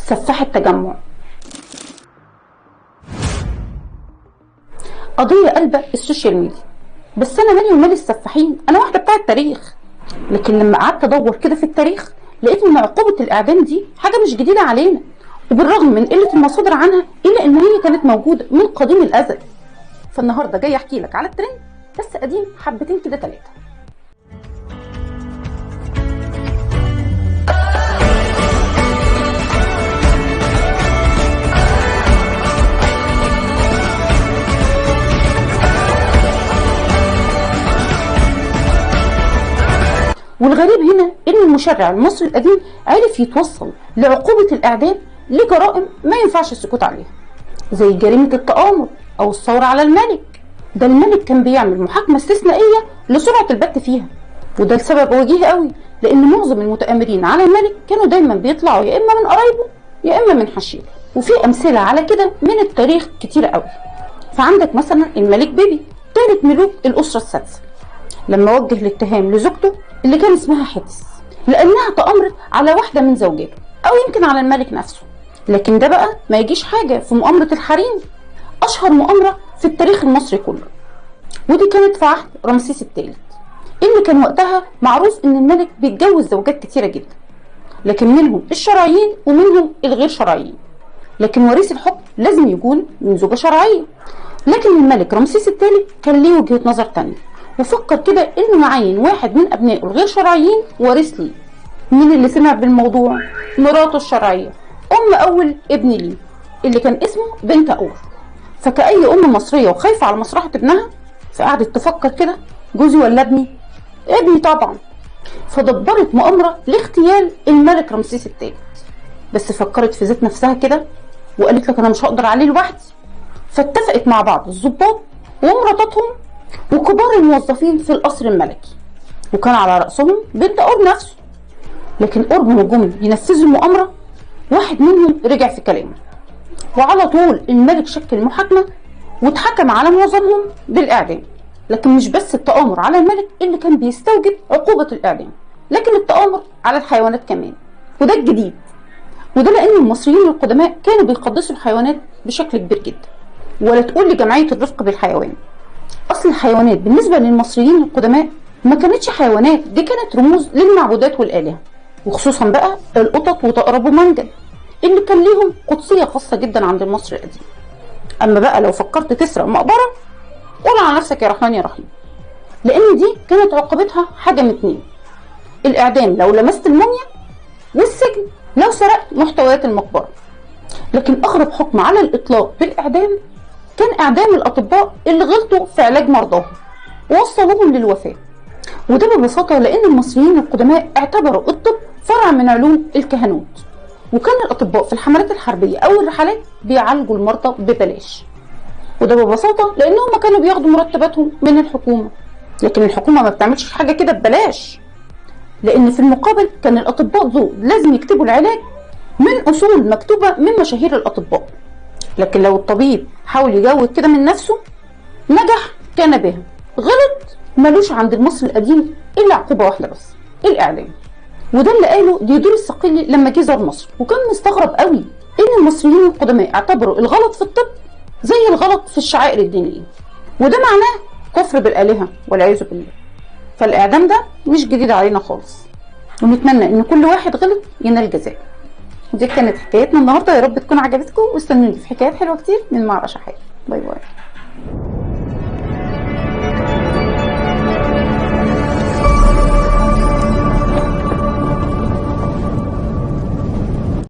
سفاح التجمع. قضية قلبة السوشيال ميديا، بس انا مالي ومال السفاحين، انا واحدة بتاع التاريخ. لكن لما قعدت ادور كده في التاريخ لقيت ان عقوبة الاعدام دي حاجة مش جديدة علينا، وبالرغم من قلة المصادر عنها الا ان هي كانت موجودة من قديم الازل. فالنهارده جاي احكي لك على الترند بس قديم حبتين كده ثلاثة. والغريب هنا ان المشرع المصري القديم عرف يتوصل لعقوبة الاعدام لجرائم ما ينفعش السكوت عليها، زي جريمة التآمر او الثورة على الملك. ده الملك كان بيعمل محاكمة استثنائية لسرعة البت فيها، وده لسبب وجيه قوي، لان معظم المتآمرين على الملك كانوا دايما بيطلعوا يا اما من قرايبه يا اما من حشيره، وفي امثلة على كده من التاريخ كتيرة قوي. فعندك مثلا الملك بيبي ثالث ملوك الاسرة السادسة، لما وجه الاتهام لزوجته اللي كان اسمها حتس لانها تآمرت على واحدة من زوجاته او يمكن على الملك نفسه. لكن ده بقى ما يجيش حاجة في مؤامرة الحريم، اشهر مؤامرة في التاريخ المصري كله، ودي كانت في عهد رمسيس الثالث، اللي كان وقتها معروف ان الملك بيتجوز زوجات كتيرة جدا، لكن منهم الشرعيين ومنهم الغير شرعيين، لكن وريث الحكم لازم يكون من زوجة شرعية. لكن الملك رمسيس الثالث كان ليه وجهة نظر تانية، وفكر كده انه يعين واحد من ابنائه الغير شرعيين وريث ليه. مين اللي سمع بالموضوع؟ مراته الشرعية، ام اول ابن ليه اللي كان اسمه بنت اور. فكأي ام مصرية وخايفة على مصلحة ابنها، فقعدت تفكر كده، جوزي ولا ابني؟ ابني طبعا. فدبرت مؤامرة لاغتيال الملك رمسيس الثالث، بس فكرت في ذات نفسها كده وقالت لك انا مش هقدر عليه لوحدي. فاتفقت مع بعض الضباط ومراتاتهم وكبار الموظفين في القصر الملكي، وكان على رأسهم بنت اور نفسه. لكن قرب ما جم ينفذوا المؤامرة واحد منهم رجع في كلامه، وعلى طول الملك شكل محاكمة واتحكم على معظمهم بالإعدام. لكن مش بس التآمر على الملك اللي كان بيستوجب عقوبة الإعدام، لكن التآمر على الحيوانات كمان، وده الجديد. وده لأن المصريين القدماء كانوا بيقدسوا الحيوانات بشكل كبير جدا، ولا تقول لي جمعية الرفق بالحيوان. أصل الحيوانات بالنسبة للمصريين القدماء ما كانتش حيوانات، دي كانت رموز للمعبودات والآلهة، وخصوصا بقى القطط وطقرب ومنجل اللي كان ليهم قدسية خاصة جدا عند المصري القديم. أما بقى لو فكرت تسرق مقبرة قول على نفسك يا رحمن يا رحيم، لأن دي كانت عقوبتها حاجة من اتنين: الإعدام لو لمست الموميا، والسجن لو سرقت محتويات المقبرة. لكن أغرب حكم على الإطلاق بالإعدام كان إعدام الأطباء اللي غلطوا في علاج مرضاهم ووصلوهم للوفاة، وده ببساطة لأن المصريين القدماء اعتبروا الطب فرع من علوم الكهنوت، وكان الأطباء في الحملات الحربية أو الرحلات بيعالجوا المرضى ببلاش، وده ببساطة لأنهم كانوا بياخدوا مرتباتهم من الحكومة. لكن الحكومة ما بتعملش حاجة كده ببلاش، لأن في المقابل كان الأطباء دول لازم يكتبوا العلاج من أصول مكتوبة من مشاهير الأطباء. لكن لو الطبيب حاول يجود كده من نفسه نجح كان بها، غلط ملوش عند المصري القديم إلا عقوبة واحدة بس: الإعدام. وده اللي قاله ديودور الصقلي لما جه زار مصر، وكان مستغرب قوي إن المصريين القدماء اعتبروا الغلط في الطب زي الغلط في الشعائر الدينية، وده معناه كفر بالآلهة والعياذ بالله. فالإعدام ده مش جديد علينا خالص، ونتمنى إن كل واحد غلط ينال جزاء. ودي كانت حكايتنا النهارده، يا رب تكون عجبتكم، واستنوني في حكايات حلوة كتير من معرشة حياتي. باي باي.